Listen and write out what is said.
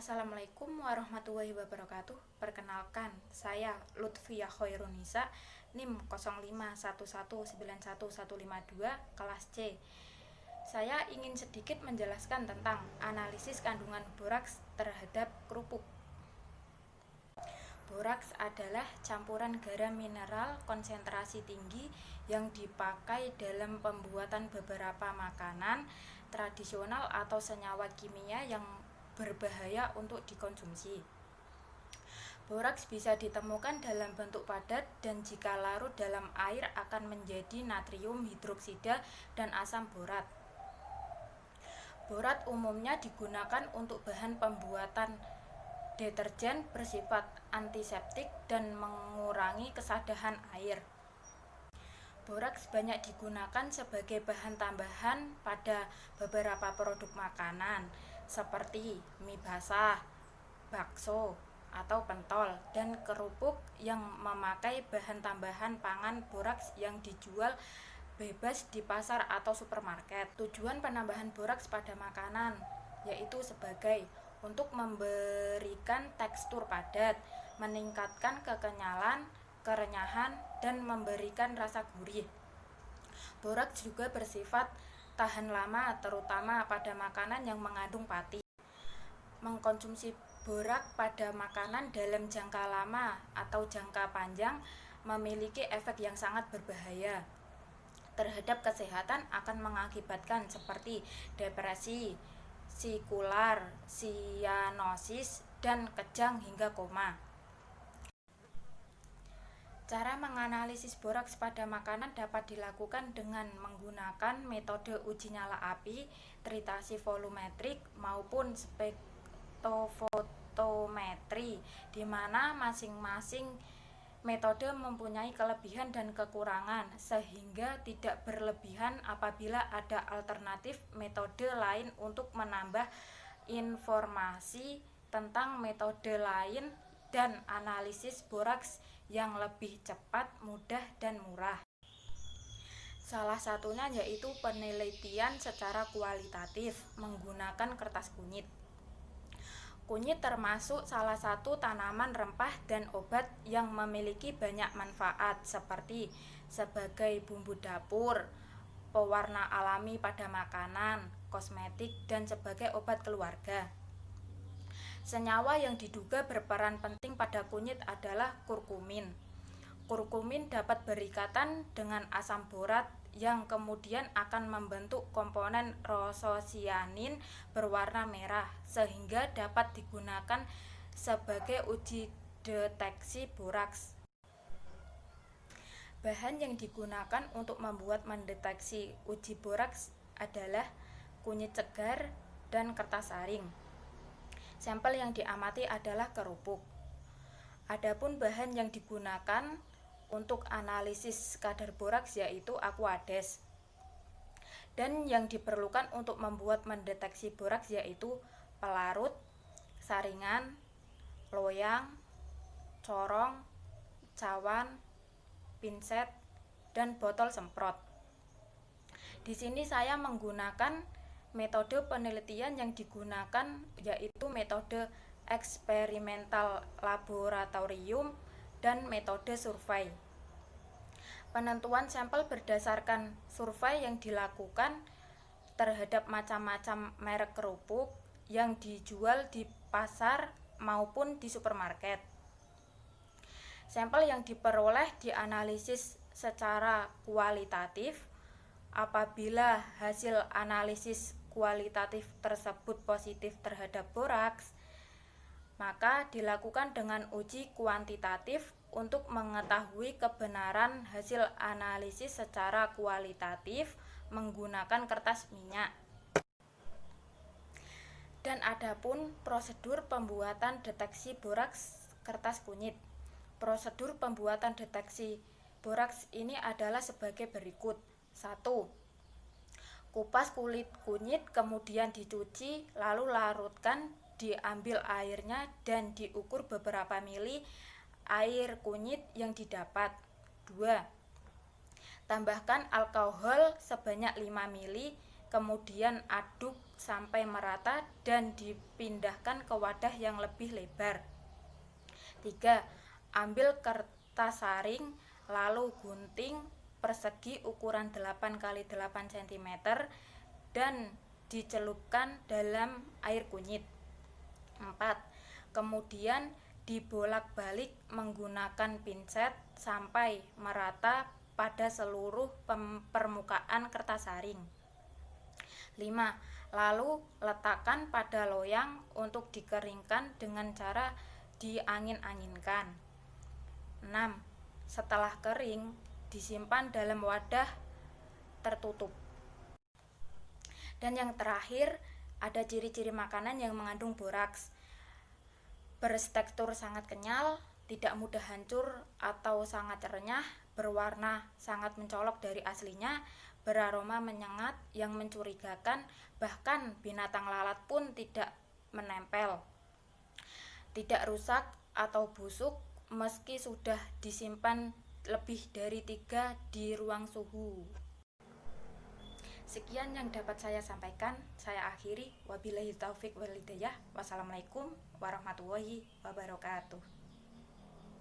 Assalamualaikum warahmatullahi wabarakatuh. Perkenalkan, saya Lutfia Khairunisa, NIM 0511911152, kelas C. Saya ingin sedikit menjelaskan tentang analisis kandungan boraks terhadap kerupuk. Boraks adalah campuran garam mineral konsentrasi tinggi yang dipakai dalam pembuatan beberapa makanan tradisional atau senyawa kimia yang berbahaya untuk dikonsumsi. Boraks bisa ditemukan dalam bentuk padat dan jika larut dalam air akan menjadi natrium hidroksida dan asam borat. Borat umumnya digunakan untuk bahan pembuatan deterjen bersifat antiseptik dan mengurangi kesadahan air. Boraks banyak digunakan sebagai bahan tambahan pada beberapa produk makanan seperti mie basah, bakso, atau pentol, dan kerupuk yang memakai bahan tambahan pangan boraks yang dijual bebas di pasar atau supermarket. Tujuan penambahan boraks pada makanan yaitu sebagai untuk memberikan tekstur padat, meningkatkan kekenyalan, kerenyahan, dan memberikan rasa gurih. Boraks juga bersifat tahan lama terutama pada makanan yang mengandung pati. Mengkonsumsi borak pada makanan dalam jangka lama atau jangka panjang memiliki efek yang sangat berbahaya terhadap kesehatan, akan mengakibatkan seperti depresi, psikular, sianosis, dan kejang hingga koma. Cara menganalisis boraks pada makanan dapat dilakukan dengan menggunakan metode uji nyala api, tritasi volumetrik, maupun spektrofotometri, di mana masing-masing metode mempunyai kelebihan dan kekurangan, sehingga tidak berlebihan apabila ada alternatif metode lain untuk menambah informasi tentang metode lain dan analisis boraks yang lebih cepat, mudah, dan murah. Salah satunya yaitu penelitian secara kualitatif menggunakan kertas kunyit. Kunyit termasuk salah satu tanaman rempah dan obat yang memiliki banyak manfaat seperti sebagai bumbu dapur, pewarna alami pada makanan, kosmetik, dan sebagai obat keluarga. Senyawa yang diduga berperan penting pada kunyit adalah kurkumin. Kurkumin dapat berikatan dengan asam borat yang kemudian akan membentuk komponen rososianin berwarna merah sehingga dapat digunakan sebagai uji deteksi boraks. Bahan yang digunakan untuk membuat mendeteksi uji boraks adalah kunyit segar dan kertas saring. Sampel yang diamati adalah kerupuk. Adapun bahan yang digunakan untuk analisis kadar boraks yaitu Aquades. Dan yang diperlukan untuk membuat mendeteksi boraks yaitu pelarut, saringan, loyang, corong, cawan, pinset, dan botol semprot. Di sini saya menggunakan metode penelitian yang digunakan yaitu metode eksperimental laboratorium dan metode survei. Penentuan sampel berdasarkan survei yang dilakukan terhadap macam-macam merek kerupuk yang dijual di pasar maupun di supermarket. Sampel yang diperoleh dianalisis secara kualitatif. Apabila hasil analisis kualitatif tersebut positif terhadap boraks, maka dilakukan dengan uji kuantitatif untuk mengetahui kebenaran hasil analisis secara kualitatif menggunakan kertas minyak. Dan adapun prosedur pembuatan deteksi boraks kertas kunyit. Prosedur pembuatan deteksi boraks ini adalah sebagai berikut. 1. Kupas kulit kunyit, kemudian dicuci, lalu larutkan, diambil airnya dan diukur beberapa mili air kunyit yang didapat. 2. Tambahkan alkohol sebanyak 5 mili kemudian aduk sampai merata dan dipindahkan ke wadah yang lebih lebar. 3. Ambil kertas saring, lalu gunting persegi ukuran 8x8 cm dan dicelupkan dalam air kunyit. 4. Kemudian dibolak-balik menggunakan pinset sampai merata pada seluruh permukaan kertas saring. 5. Lalu letakkan pada loyang untuk dikeringkan dengan cara diangin-anginkan. 6. Setelah kering, disimpan dalam wadah tertutup. Dan yang terakhir, ada ciri-ciri makanan yang mengandung boraks. Bertekstur sangat kenyal, tidak mudah hancur atau sangat renyah, berwarna sangat mencolok dari aslinya, beraroma menyengat yang mencurigakan, bahkan binatang lalat pun tidak menempel. Tidak rusak atau busuk meski sudah disimpan lebih dari 3 di ruang suhu. Sekian yang dapat saya sampaikan. Saya akhiri. Wabillahi taufik wal hidayah. Wassalamualaikum warahmatullahi wabarakatuh.